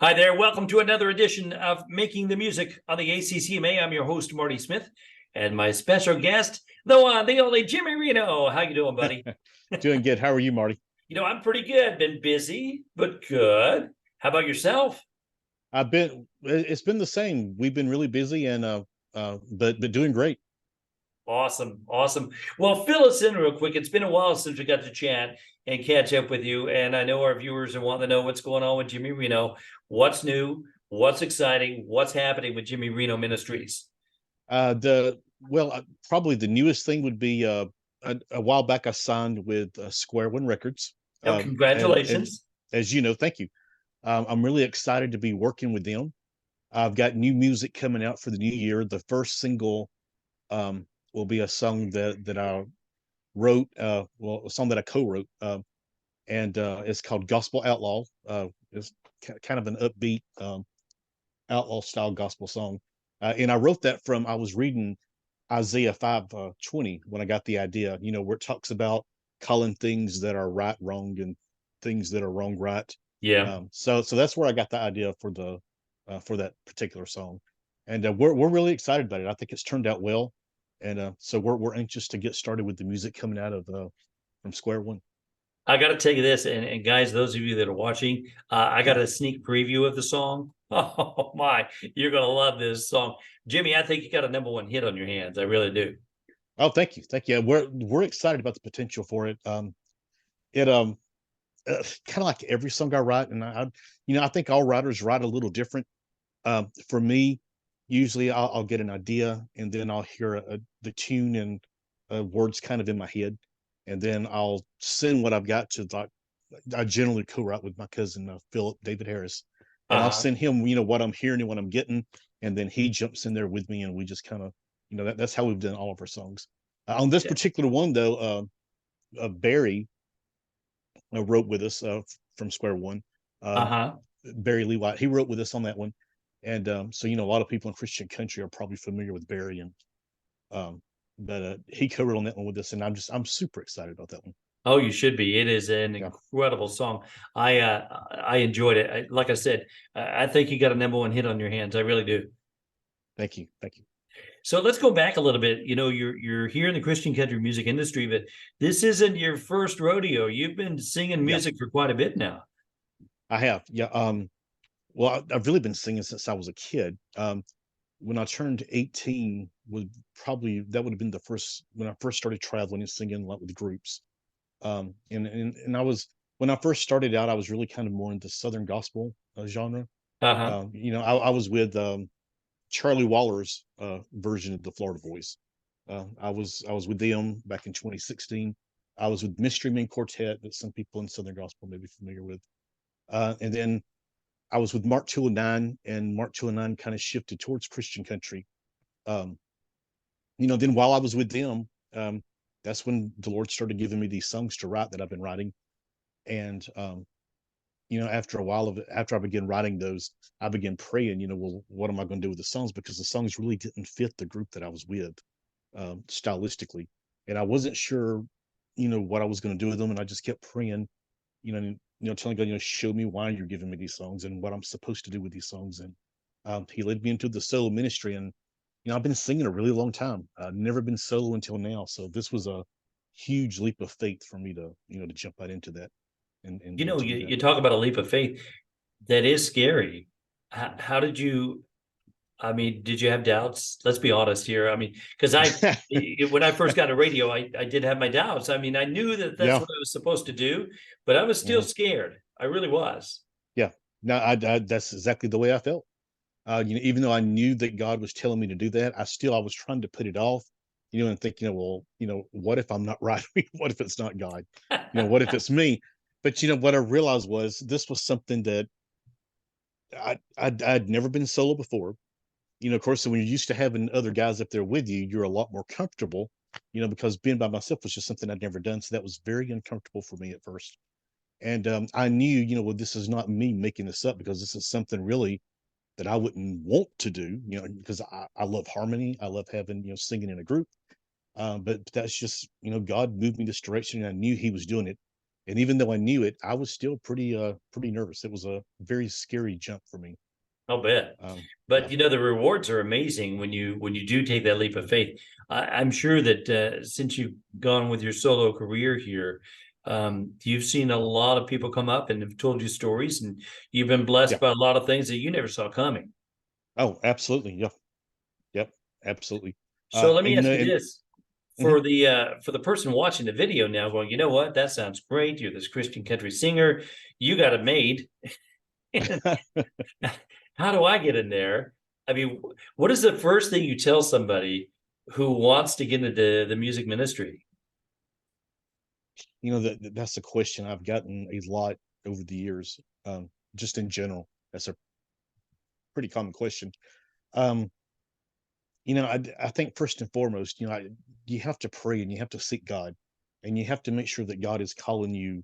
Hi there. Welcome to another edition of Making the Music on the ACCMA. I'm your host, Marty Smith, and my special guest, the one, the only Jimmy Reno. How you doing, buddy? Doing good. How are you, Marty? I'm pretty good. Been busy, but good. How about yourself? It's been the same. We've been really busy and but doing great. Awesome. Awesome. Well, fill us in real quick. It's been a while since we got to chat and catch up with you. And I know our viewers are wanting to know what's going on with Jimmy Reno. What's new? What's exciting? What's happening with Jimmy Reno Ministries? Probably the newest thing would be a while back I signed with Square One Records. Oh, congratulations. As you know, thank you. I'm really excited to be working with them. I've got new music coming out for the new year. The first single will be a song that I wrote, a song that I co-wrote, and it's called Gospel Outlaw. It's kind of an upbeat outlaw style gospel song, and I wrote that from I was reading Isaiah 5:20 when I got the idea. Where it talks about calling things that are right wrong and things that are wrong right. Yeah. So that's where I got the idea for that particular song, and we're really excited about it. I think it's turned out well, and so we're anxious to get started with the music coming out of from Square One. I got to tell you this, and guys, those of you that are watching, I got a sneak preview of the song. Oh my, you're gonna love this song, Jimmy. I think you got a #1 hit on your hands. I really do. Oh, thank you, thank you. We're excited about the potential for it. It Kind of like every song I write, and I think all writers write a little different. For me, usually I'll get an idea, and then I'll hear the tune and words kind of in my head, and then I'll send what I've got to I generally co-write with my cousin Philip David Harris, and I'll Uh-huh. send him what I'm hearing and what I'm getting, and then he jumps in there with me, and we just kind of that's how we've done all of our songs. On this Yeah. particular one though, Barry wrote with us from Square One. Um, Uh-huh. Barry Lee White, he wrote with us on that one, and so a lot of people in Christian country are probably familiar with Barry, and um, but he co-wrote on that one with us, and I'm super excited about that one. Oh, you should be. It is an Yeah, incredible song. I enjoyed it. Like I said, I think you got a #1 hit on your hands. I really do. thank you, thank you. So let's go back a little bit. You're here in the Christian country music industry, but this isn't your first rodeo. You've been singing Yeah, music for quite a bit now. I have. Yeah. Well, I've really been singing since I was a kid. When I turned 18 was probably that would have been the first when I first started traveling and singing like with groups. And I was when I first started out, I was really kind of more into Southern gospel genre. Uh-huh. I was with Charlie Waller's version of the Florida Boys. I was with them back in 2016. I was with Mystery Men Quartet that some people in Southern gospel may be familiar with, and then I was with Mark 209, and Mark 209 kind of shifted towards Christian country. Um, then while I was with them, that's when the Lord started giving me these songs to write that I've been writing. And after a while of it, after I began writing those, I began praying. Well, what am I going to do with the songs? Because the songs really didn't fit the group that I was with, stylistically, and I wasn't sure, what I was going to do with them. And I just kept praying, telling God, show me why you're giving me these songs and what I'm supposed to do with these songs. And He led me into the solo ministry, and I've been singing a really long time. I've never been solo until now, so this was a huge leap of faith for me to jump right into that and to You, do that. you talk about a leap of faith. That is scary. How did you, I mean, did you have doubts? Let's be honest here. I mean, because when I first got a radio, I did have my doubts. I mean, I knew that that's Yeah. what I was supposed to do, but I was still Mhm. scared. I really was. Yeah. No, that's exactly the way I felt. Even though I knew that God was telling me to do that, I was trying to put it off, and think, well, what if I'm not right? What if it's not God? What if it's me? But what I realized was this was something that I'd never been solo before. Of course, so when you're used to having other guys up there with you, you're a lot more comfortable, because being by myself was just something I'd never done. So that was very uncomfortable for me at first. And I knew, well, this is not me making this up, because this is something really that I wouldn't want to do, because I love harmony. I love having, singing in a group. But that's just, God moved me this direction, and I knew He was doing it. And even though I knew it, I was still pretty nervous. It was a very scary jump for me. I'll bet. Yeah, But the rewards are amazing when you do take that leap of faith. I'm sure that since you've gone with your solo career here, you've seen a lot of people come up and have told you stories, and you've been blessed yeah. by a lot of things that you never saw coming. Oh, absolutely. Yeah, yep, absolutely. So let me And ask you this. mhm. For the person watching the video now going, you know what, that sounds great. You're this Christian country singer. You got it made. How do I get in there? I mean, what is the first thing you tell somebody who wants to get into the music ministry? That's a question I've gotten a lot over the years. Just in general, that's a pretty common question. Um, I think first and foremost, you have to pray and you have to seek God, and you have to make sure that God is calling you,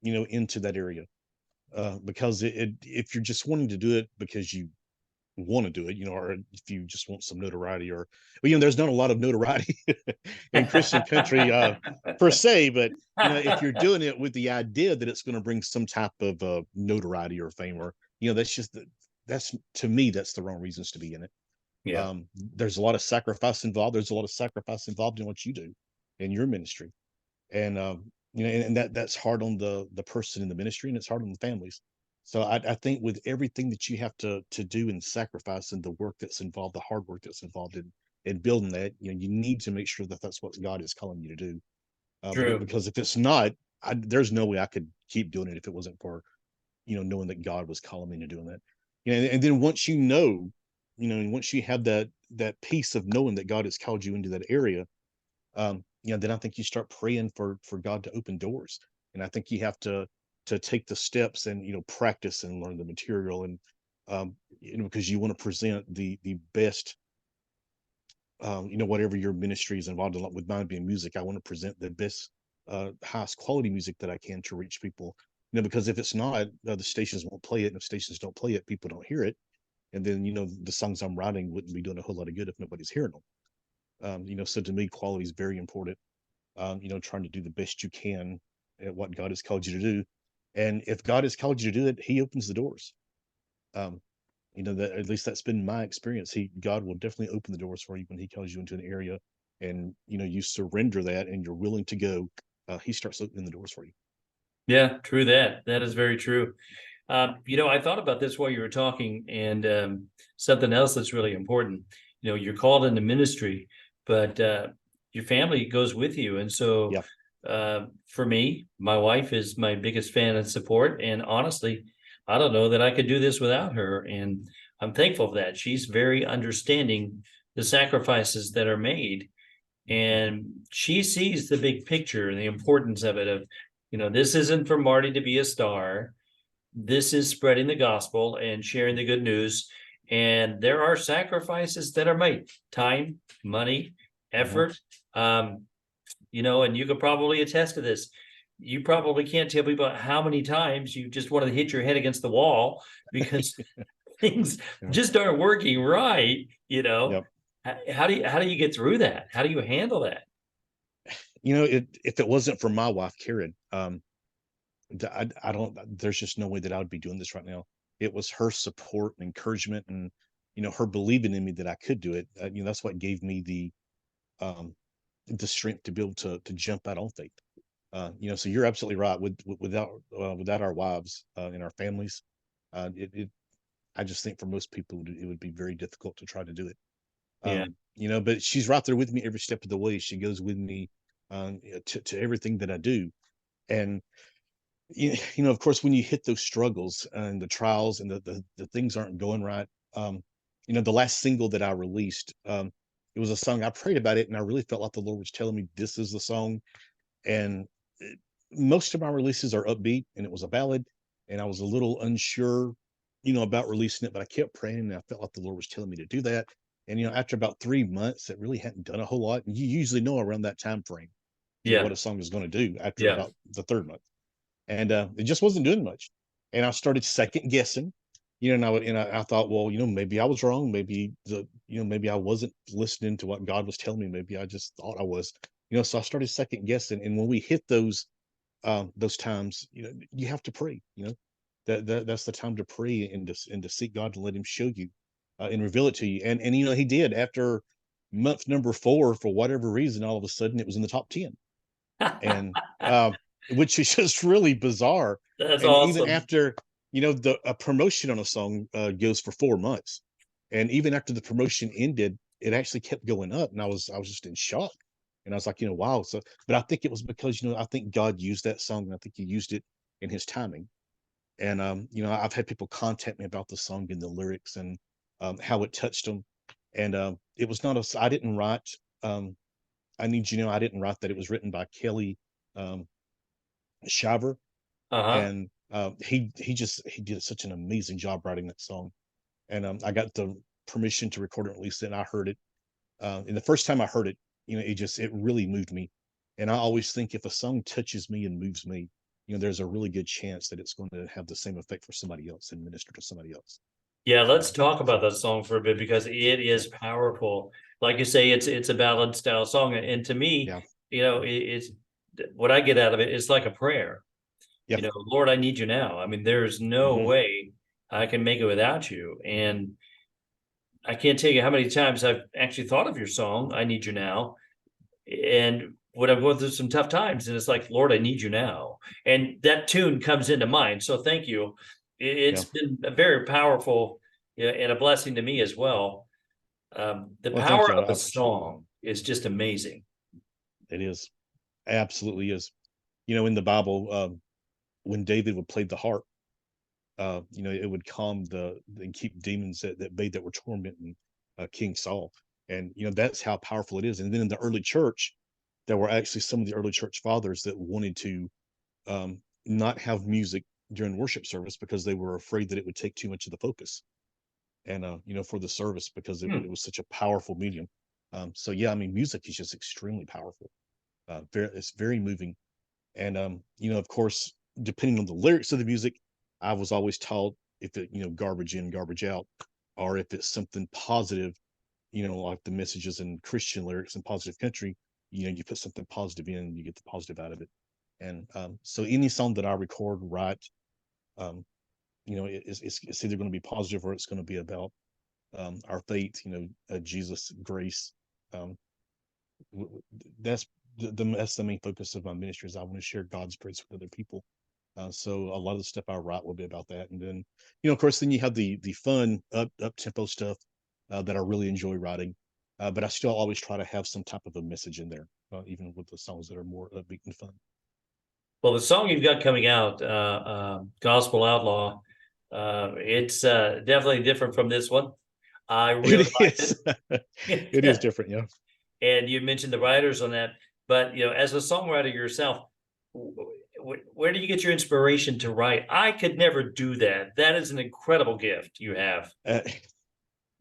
into that area. Because if you're just wanting to do it because you want to do it, or if you just want some notoriety, or well, there's not a lot of notoriety in Christian country per se, but if you're doing it with the idea that it's going to bring some type of notoriety or fame, or that's to me that's the wrong reasons to be in it. Yeah, There's a lot of sacrifice involved. There's a lot of sacrifice involved in what you do in your ministry, and and that's hard on the person in the ministry, and it's hard on the families. So I think with everything that you have to do and sacrifice, and the work that's involved, the hard work that's involved in building that, you need to make sure that that's what God is calling you to do. true. Because if it's not, there's no way I could keep doing it if it wasn't for knowing that God was calling me to doing that. And then once and once you have that peace of knowing that God has called you into that area, then I think you start praying for God to open doors. And I think you have to take the steps and practice and learn the material, and because you want to present the best, whatever your ministry is involved in. Like with mine being music, I want to present the best, highest quality music that I can to reach people. Because if it's not, the stations won't play it, and if stations don't play it, people don't hear it, and then the songs I'm writing wouldn't be doing a whole lot of good if nobody's hearing them. So to me, quality is very important. Trying to do the best you can at what God has called you to do. And if God has called you to do it, He opens the doors. Um, that at least that's been my experience. God will definitely open the doors for you when He calls you into an area, and you surrender that and you're willing to go. He starts opening the doors for you. Yeah, true that. That is very true. I thought about this while you were talking, and something else that's really important. You're called into ministry, but your family goes with you. And so Yeah, for me, my wife is my biggest fan and support. And honestly, I don't know that I could do this without her. And I'm thankful for that. She's very understanding the sacrifices that are made. And she sees the big picture and the importance of it. This isn't for Marty to be a star. This is spreading the gospel and sharing the good news. And there are sacrifices that are made: time, money, hmm effort. And you could probably attest to this. You probably can't tell people how many times you just wanted to hit your head against the wall because things yeah, just aren't working right. yep. How do you get through that? How do you handle that? If it wasn't for my wife, Karen, I don't. There's just no way that I would be doing this right now. It was her support and encouragement, and her believing in me that I could do it. That's what gave me um, the strength to be able to jump out on faith. So you're absolutely right. Without our wives and our families, it I just think for most people it would be very difficult to try to do it. Yeah, But she's right there with me every step of the way. She goes with me to everything that I do, and of course, when you hit those struggles and the trials and the things aren't going right, the last single that I released, it was a song I prayed about it, and I really felt like the Lord was telling me this is the song. And most of my releases are upbeat, and it was a ballad, and I was a little unsure, about releasing it, but I kept praying, and I felt like the Lord was telling me to do that. And after about 3 months, it really hadn't done a whole lot. And you usually know around that time frame, yeah, what a song is going to do after yeah, about the third month, and it just wasn't doing much. And I started second guessing, and I thought, well, maybe I was wrong. Maybe I wasn't listening to what God was telling me. Maybe I just thought I was. So I started second guessing. And when we hit those those times, you have to pray. That's the time to pray and to seek God to let Him show you and reveal it to you. And He did. After month number 4, for whatever reason, all of a sudden it was in the top 10, and which is just really bizarre. That's And even awesome. after the a promotion on a song goes for 4 months, and even after the promotion ended, it actually kept going up, and I was just in shock. And I was like, wow. So, but I think it was because I think God used that song, and I think He used it in His timing. And I've had people contact me about the song and the lyrics, and how it touched them. And it was not I didn't write. I need you know I didn't write that. It was written by Kelly um, Shiver, Uh-huh. and he did such an amazing job writing that song. And I got the permission to record it and release it, and I heard it. And the first time I heard it, it really moved me. And I always think if a song touches me and moves me, there's a really good chance that it's going to have the same effect for somebody else and minister to somebody else. Yeah, let's Um, talk about so that song for a bit because it is yeah, powerful. Like you say, it's a ballad style song, and to me, yeah, it's what I get out of it is like a prayer. yeah. Lord, I need you now. I mean, there's no Hmm. way I can make it without you. And I can't tell you how many times I've actually thought of your song, I Need You Now. And when I'm going through some tough times, and it's like, Lord, I need you now. And that tune comes into mind. So thank you. It's Yeah. been a very powerful, yeah, and a blessing to me as well. The Well, thank power you. of I a appreciate song is just amazing. it. It is, absolutely is. In the Bible, when David would play the harp, it would calm and keep demons that were tormenting King Saul. And that's how powerful it is. And then in the early church, there were actually some of the early church fathers that wanted to not have music during worship service because they were afraid that it would take too much of the focus, and for the service, because it Hmm. was such a powerful medium. So yeah, I mean, music is just extremely powerful. It's very moving. And of course, depending on the lyrics of the music, I was always taught if it, garbage in, garbage out, or if it's something positive, like the messages in Christian lyrics and positive country, you put something positive in, you get the positive out of it. And so any song that I record, write, um, it's either going to be positive or it's going to be about our faith, Jesus, grace. Um, that's that's the main focus of my ministry, is I want to share God's grace with other people. So a lot of the stuff I write will be about that. And then, of course, then you have the fun up tempo stuff that I really enjoy writing. But I still always try to have some type of a message in there, even with the songs that are more upbeat and fun. Well, the song you've got coming out, Gospel Outlaw, it's definitely different from this one. I really It liked is, it is it. different, yeah. And you mentioned the writers on that, but as a songwriter yourself, where do you get your inspiration to write? I could never do that. That is an incredible gift you have. Uh,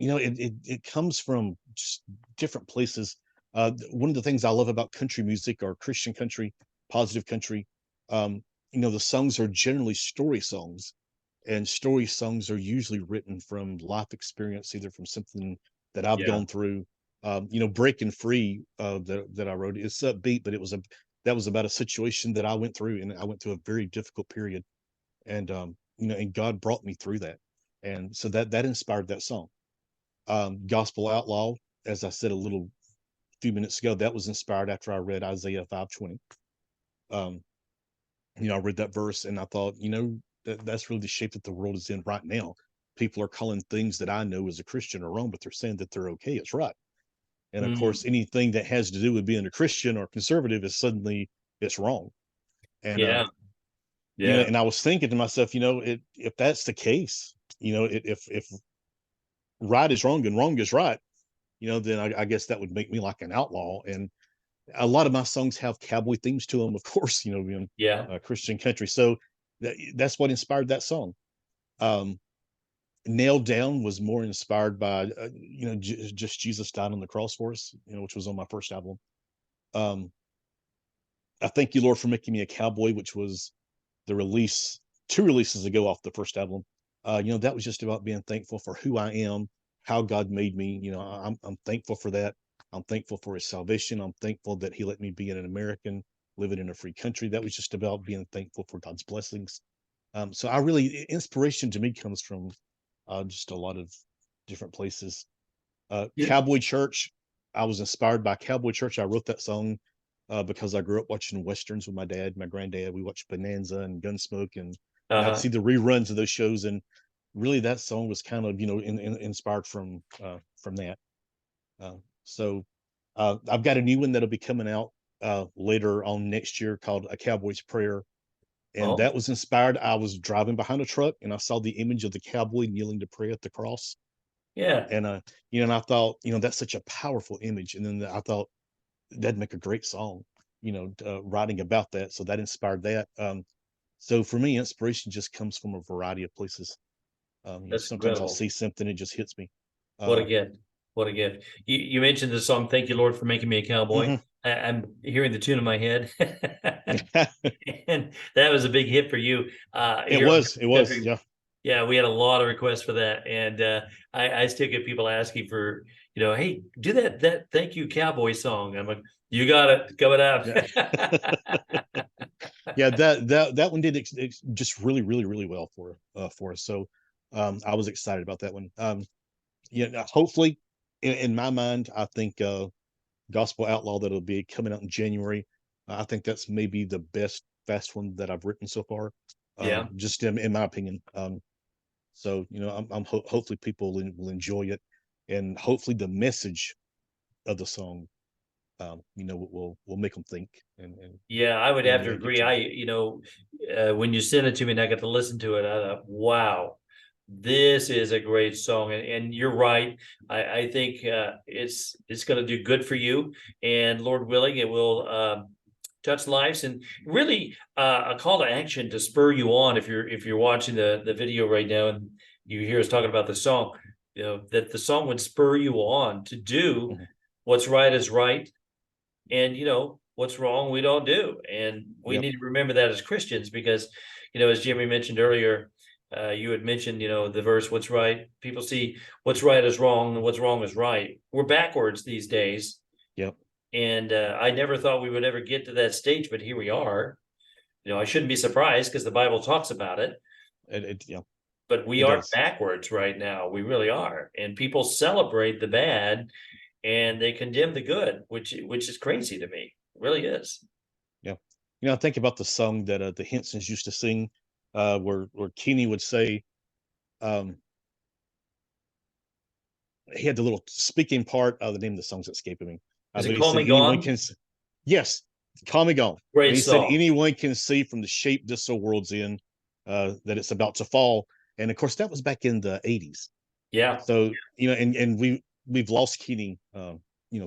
it comes from just different places. One of the things I love about country music, or Christian country, positive country, um, the songs are generally story songs, and story songs are usually written from life experience, either from something that I've Yeah. gone through. Breaking Free, that I wrote, it's upbeat, but that was about a situation that I went through, and I went through a very difficult period, and and God brought me through that, and so that inspired that song. Gospel Outlaw, as I said a little few minutes ago, that was inspired after I read Isaiah 5:20. Um, I read that verse and I thought, that's really the shape that the world is in right now. People are calling things that I know as a Christian are wrong, but they're saying that they're okay. It's right. And of course, Mm, anything that has to do with being a Christian or conservative is suddenly it's wrong. And yeah. Yeah. and I was thinking to myself, if that's the case, if right is wrong and wrong is right, then I guess that would make me like an outlaw. And a lot of my songs have cowboy themes to them, of course, being Yeah. Christian country. So that's what inspired that song. Um, Nailed Down was more inspired by, just Jesus died on the cross for us, which was on my first album. Um, I Thank You, Lord, for Making Me a Cowboy, which was the release 2 releases ago off the first album. That was just about being thankful for who I am, how God made me. I'm thankful for that. I'm thankful for His salvation. I'm thankful that He let me be an American. living in a free country. That was just about being thankful for God's blessings. So I really, inspiration to me comes from just a lot of different places. Yeah. Cowboy Church, I was inspired by Cowboy Church. I wrote that song because I grew up watching westerns with my dad, my granddad. We watched Bonanza and Gunsmoke, and I'd Uh-huh. see the reruns of those shows, and really that song was kind of inspired from that. Uh, so I've got a new one that'll be coming out later on next year called A Cowboy's Prayer. And Oh, that was inspired. I was driving behind a truck and I saw the image of the cowboy kneeling to pray at the cross. yeah, And and I thought, that's such a powerful image. And then I thought that'd make a great song, writing about that. So that inspired that. So for me, inspiration just comes from a variety of places. that's Sometimes I'll incredible. see something, it just hits me. What a Um, gift. What a gift. You mentioned the song, Thank You, Lord, for Making Me a Cowboy. mhm. I'm hearing the tune in my head. And that was a big hit for you here on It was, country. yeah. Yeah, we had a lot of requests for that. And I still get people asking for, hey, do that Thank You Cowboy song. I'm like, you got it, coming out. Yeah. Yeah, that one did just really, really, really well for us. So I was excited about that one. Hopefully, in my mind, I think Gospel Outlaw that'll be coming out in January. I think that's maybe the best fast one that I've written so far. Yeah, Just in my opinion. So hopefully people will enjoy it, and hopefully the message of the song, will make them think and yeah, I would have to get agree. to it. When you sent it to me and I got to listen to it, I thought, wow, this is a great song. And you're right. I think it's going to do good for you. And Lord willing, it will touch lives and really a call to action to spur you on if you're watching the video right now and you hear us talking about the song, that the song would spur you on to do Mhm. what's right is right, and what's wrong we don't do, and we Yep. need to remember that as Christians, because as Jimmy mentioned earlier, you had mentioned the verse, what's right, people see what's right is wrong and what's wrong is right. We're backwards these days, Yep. and I never thought we would ever get to that stage, but here we are. I shouldn't be surprised because the Bible talks about it, Yeah, but we it are does. backwards right now. We really are, and people celebrate the bad and they condemn the good, which is crazy to me. It really is. Yeah. I think about the song that the Hensons used to sing, where Kenny would say, um, he had the little speaking part. The name of the song's escaping me. Is But it he Call said, Me anyone Gone? can, yes, call me gone. And Great he said, song. anyone can see from the shape this so world's in, that it's about to fall. And of course, that was back in the 80s. Yeah. So, and we've lost Kenny,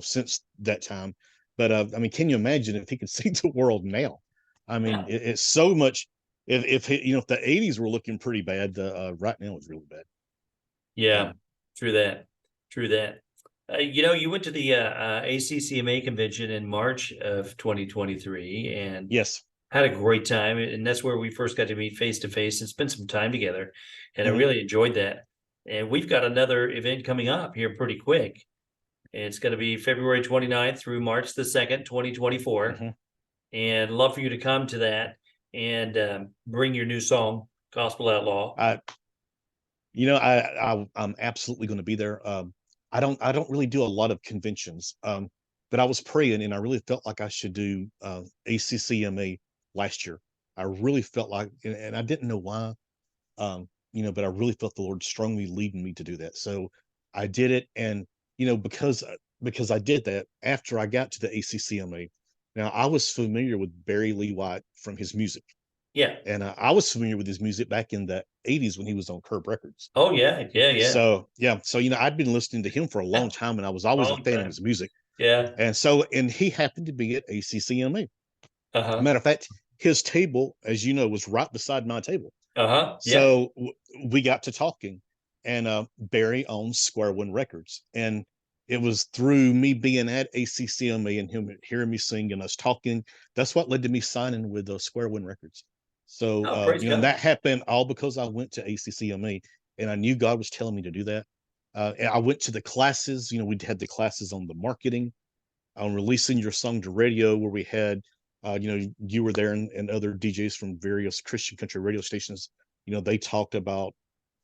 since that time. But I mean, can you imagine if he could see the world now? I mean, Yeah. it's so much. If the 80s were looking pretty bad, right now is really bad. Yeah. Um, True that. True that. You went to the ACCMA convention in March of 2023 and yes. had a great time. And that's where we first got to meet face to face and spend some time together. And I Mhm. really enjoyed that. And we've got another event coming up here pretty quick. It's going to be February 29th through March the 2nd, 2024. Mhm. And love for you to come to that and bring your new song, Gospel Outlaw. I, I'm absolutely going to be there. I don't really do a lot of conventions. But I was praying and I really felt like I should do ACCMA last year. I really felt like, and I didn't know why, but I really felt the Lord strongly leading me to do that. So I did it, and because I did that after I got to the ACCMA. Now I was familiar with Barry Lee White from his music, Yeah. and I was familiar with his music back in the '80s when he was on Curb Records. Oh, yeah. Yeah. Yeah. So yeah, so I'd been listening to him for a long time, and I was always a Long fan of time. his music. Yeah. And he happened to be at ACCMA. Uh-huh. Matter of fact, his table, as you know, was right beside my table. Uh-huh. Yeah. So we got to talking, and Barry owns Square One Records, and it was through me being at ACCMA and him hearing me sing and us talking. That's what led to me signing with Square One Records. So Oh, praise and God. that happened all because I went to ACCMA, and I knew God was telling me to do that. And I went to the classes. We had the classes on the marketing, on releasing your song to radio, where we had You were there, and other DJs from various Christian country radio stations. They talked about,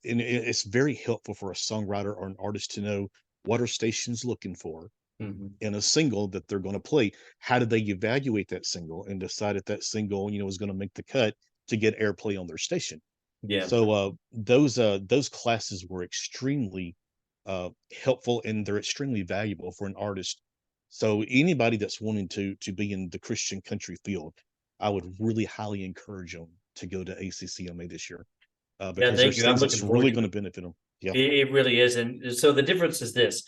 and it's very helpful for a songwriter or an artist to know what are stations looking for Mhm. in a single that they're going to play. How do they evaluate that single and decide if that single, is going to make the cut to get airplay on their station? Yeah, So those classes were extremely helpful, and they're extremely valuable for an artist. So anybody that's wanting to be in the Christian country field, I would really highly encourage them to go to ACCMA this year, yeah. because Thank there's you. I'm things that's looking forward really to going to it. benefit them. Yeah, It really is. And so the difference is this: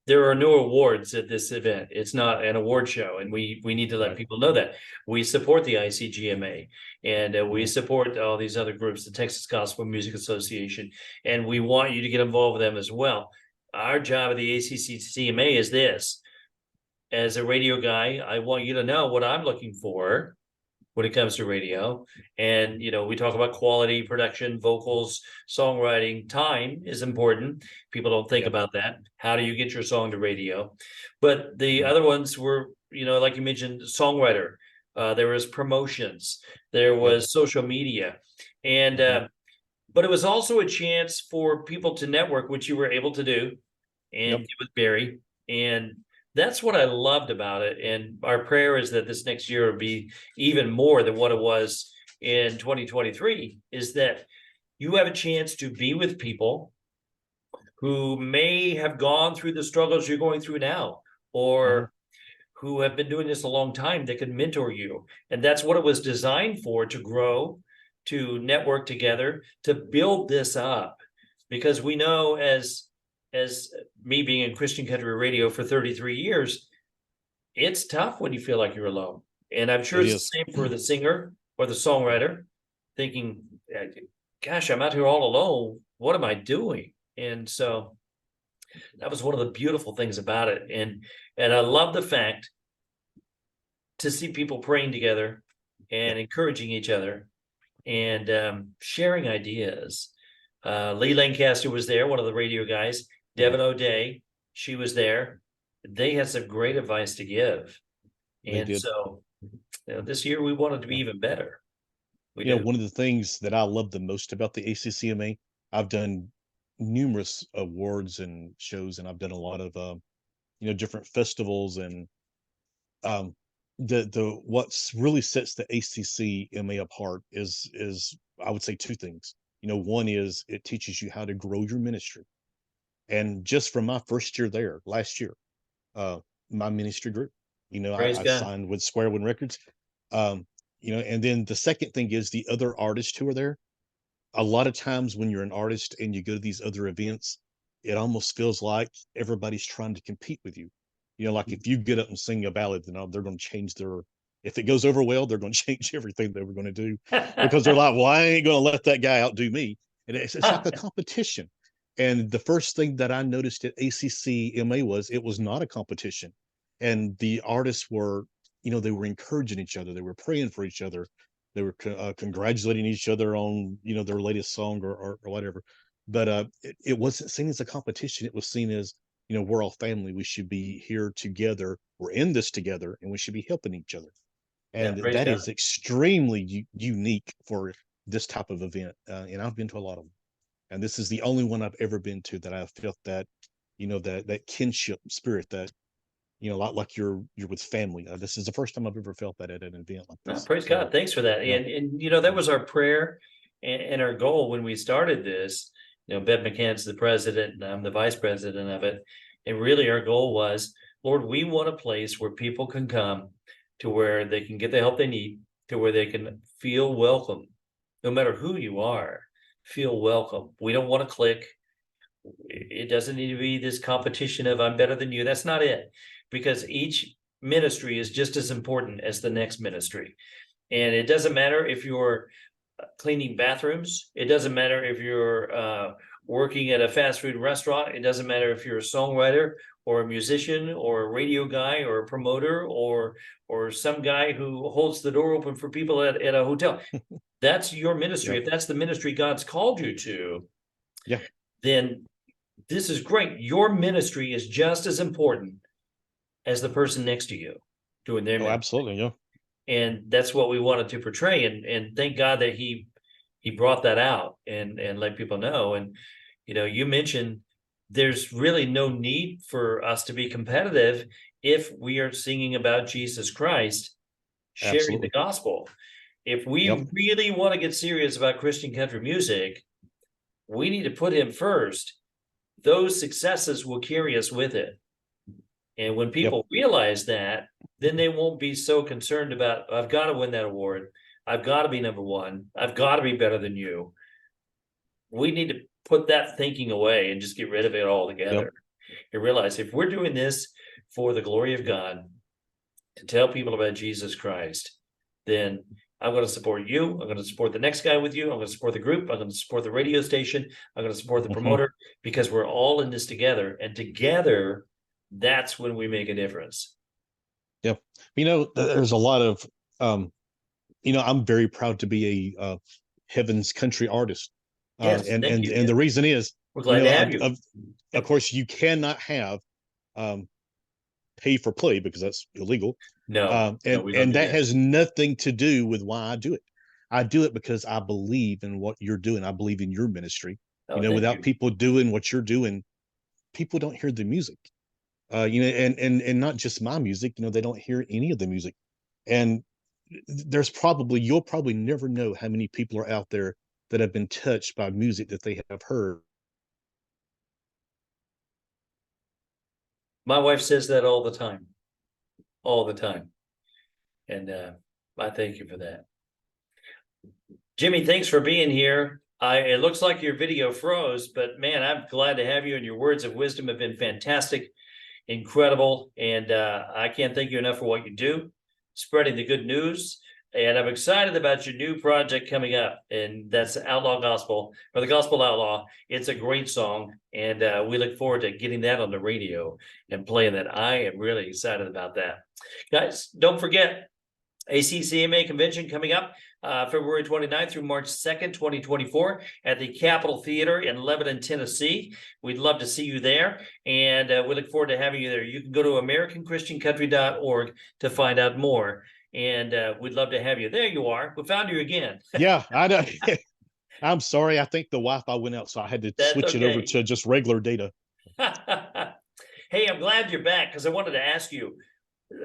there are no awards at this event. It's not an award show, and we need to let right. people know that we support the ICGMA, and we Mhm. support all these other groups, the Texas Gospel Music Association, and we want you to get involved with them as well. Our job at the ACCMA is this: as a radio guy, I want you to know what I'm looking for when it comes to radio. And, we talk about quality, production, vocals, songwriting. Time is important. People don't think Yeah. about that. How do you get your song to radio? But the Mhm. other ones were, like you mentioned, songwriter. There was promotions. There Yep. was social media. And, Mhm. but it was also a chance for people to network, which you were able to do and Yep. get with Barry. And that's what I loved about it. And our prayer is that this next year will be even more than what it was in 2023, is that you have a chance to be with people who may have gone through the struggles you're going through now, Mhm. or who have been doing this a long time that can mentor you. And that's what it was designed for, to grow, to network together, to build this up. Because we know, as me being in Christian country radio for 33 years, it's tough when you feel like you're alone. And I'm sure It it's is. the same for the singer or the songwriter, thinking, gosh, I'm out here all alone. What am I doing? And so that was one of the beautiful things about it. And I love the fact to see people praying together Yeah. and encouraging each other, and sharing ideas. Lee Lancaster was there, one of the radio guys. Mhm. Devin O'Day, she was there. They had some great advice to give. They And did. so, this year we wanted to be Yeah. even better. We do. One of the things that I love the most about the ACCMA, I've done numerous awards and shows, and I've done a lot of different festivals, and um, the what's really sets the ACCMA apart is I would say two things. One is it teaches you how to grow your ministry, and just from my first year there, last year, uh, my ministry group, Praise I God. signed with Square One Records, um, and then the second thing is the other artists who are there. A lot of times when you're an artist and you go to these other events, it almost feels like everybody's trying to compete with you. Like if you get up and sing a ballad, then they're going to change their. If it goes over well, they're going to change everything they were going to do, because they're like, "Well, I ain't going to let that guy outdo me." And it's like a competition. And the first thing that I noticed at ACCMA was it was not a competition, and the artists were, they were encouraging each other, they were praying for each other, they were congratulating each other on their latest song, or whatever. But it wasn't seen as a competition. It was seen as, we're all family. We should be here together. We're in this together, and we should be helping each other. Yeah, And praise that God. is extremely unique for this type of event. And I've been to a lot of them, and this is the only one I've ever been to that I felt that, that kinship spirit, that like you're with family. This is the first time I've ever felt that at an event like No, this. praise So God. Thanks for that. yeah. And that was our prayer and our goal when we started this. Bev McCann's the president, and I'm the vice president of it. And really our goal was, Lord, we want a place where people can come, to where they can get the help they need, to where they can feel welcome, no matter who you are, feel welcome. We don't want to click. It doesn't need to be this competition of I'm better than you. That's not it, because each ministry is just as important as the next ministry. And it doesn't matter if you're cleaning bathrooms. It doesn't matter if you're working at a fast food restaurant. It doesn't matter if you're a songwriter or a musician or a radio guy or a promoter, or some guy who holds the door open for people at a hotel. That's your ministry. Yep. If that's the ministry God's called you to, Yeah. then this is great. Your ministry is just as important as the person next to you doing their Oh, ministry. absolutely. Yeah. And that's what we wanted to portray. And thank God that he brought that out and let people know. And, you mentioned there's really no need for us to be competitive if we are singing about Jesus Christ, sharing the Absolutely. gospel. If Yep. we really want to get serious about Christian country music, we need to put him first. Those successes will carry us with it. And when Yep. people realize that, then they won't be so concerned about, I've got to win that award. I've got to be number one. I've got to be better than you. We need to put that thinking away and just get rid of it altogether. Yep. And realize if we're doing this for the glory of God, to tell people about Jesus Christ, then I'm going to support you. I'm going to support the next guy with you. I'm going to support the group. I'm going to support the radio station. I'm going to support the promoter, because we're all in this together. And together, that's when we make a difference. Yep. There's a lot of, I'm very proud to be a Heaven's Country artist. Yes, and thank you. and the reason is, We're glad to have you. Of course, you cannot have pay for play, because that's illegal. No, and that has nothing to do with why I do it. I do it because I believe in what you're doing. I believe in your ministry. Without people doing what you're doing, people don't hear the music. And not just my music. They don't hear any of the music. And you'll probably never know how many people are out there that have been touched by music that they have heard. My wife says that all the time. All the time. And I thank you for that. Jimmy, thanks for being here. It looks like your video froze, but man, I'm glad to have you, and your words of wisdom have been fantastic, incredible. And I can't thank you enough for what you do, spreading the good news. And I'm excited about your new project coming up, and that's Outlaw Gospel, or the Gospel Outlaw. It's a great song, and we look forward to getting that on the radio and playing that. I am really excited about that. Guys, don't forget, ACCMA convention coming up February 29th through March 2nd, 2024 at the Capitol Theater in Lebanon, Tennessee. We'd love to see you there, and we look forward to having you there. You can go to AmericanChristianCountry.org to find out more. And we'd love to have you. There you are. We found you again. Yeah, I know. I'm sorry. I think the Wi-Fi went out, so I had to switch it over to just regular data. Hey, I'm glad you're back, because I wanted to ask you,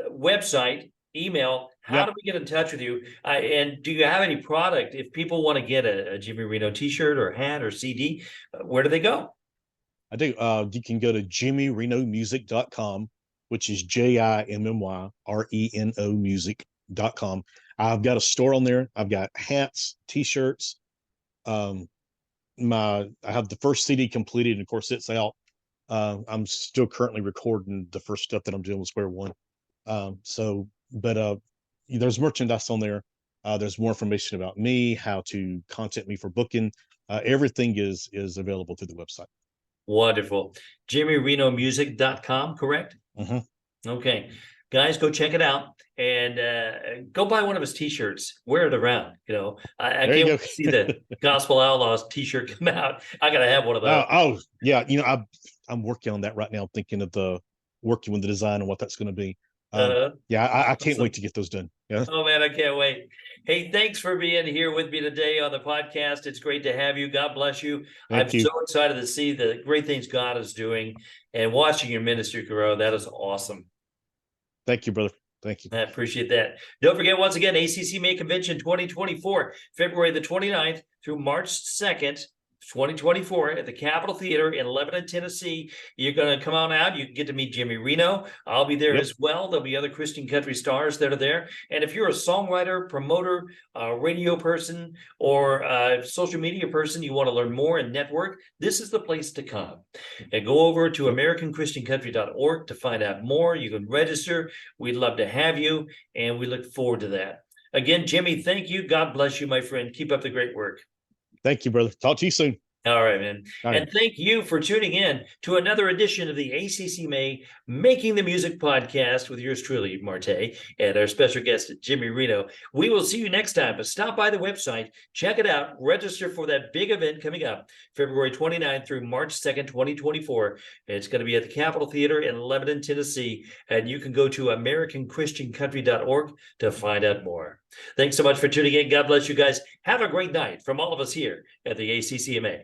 website, email, how do we get in touch with you? And do you have any product? If people want to get a Jimmy Reno t-shirt or hat or CD, where do they go? I do. You can go to jimmyrenomusic.com, which is JIMMYRENO music.com. I've got a store on there. I've got hats, t-shirts. I have the first CD completed, and of course it's out. I'm still currently recording the first stuff that I'm doing with Square One. There's merchandise on there. There's more information about me, how to contact me for booking. Everything is available through the website. Wonderful. JimmyRenomusic.com, correct? Mm-hmm. Okay. Guys, go check it out, and go buy one of his t-shirts. Wear it around. I can't wait to see the Gospel Outlaws t-shirt come out. I gotta have one of those. Yeah. I'm working on that right now, thinking of working with the design and what that's going to be. I can't wait to get those done. Yeah. Oh man, I can't wait. Hey, thanks for being here with me today on the podcast. It's great to have you. God bless you. I'm so excited to see the great things God is doing and watching your ministry grow. That is awesome. Thank you, brother. Thank you. I appreciate that. Don't forget, once again, ACCMA Convention 2024, February the 29th through March 2nd, 2024 at the Capitol Theater in Lebanon, Tennessee. You're going to come on out. You can get to meet Jimmy Reno. I'll be there as well. There'll be other Christian country stars that are there. And if you're a songwriter, promoter, radio person, or social media person, you want to learn more and network, this is the place to come. And go over to AmericanChristianCountry.org to find out more. You can register. We'd love to have you, and we look forward to that. Again, Jimmy, thank you. God bless you, my friend. Keep up the great work. Thank you, brother. Talk to you soon. All right, man. All right. And thank you for tuning in to another edition of the ACCMA Making the Music podcast with yours truly, Marty, and our special guest, Jimmy Reno. We will see you next time, but stop by the website, check it out, register for that big event coming up February 29th through March 2nd, 2024. It's going to be at the Capitol Theater in Lebanon, Tennessee, and you can go to AmericanChristianCountry.org to find out more. Thanks so much for tuning in. God bless you guys. Have a great night from all of us here at the ACCMA.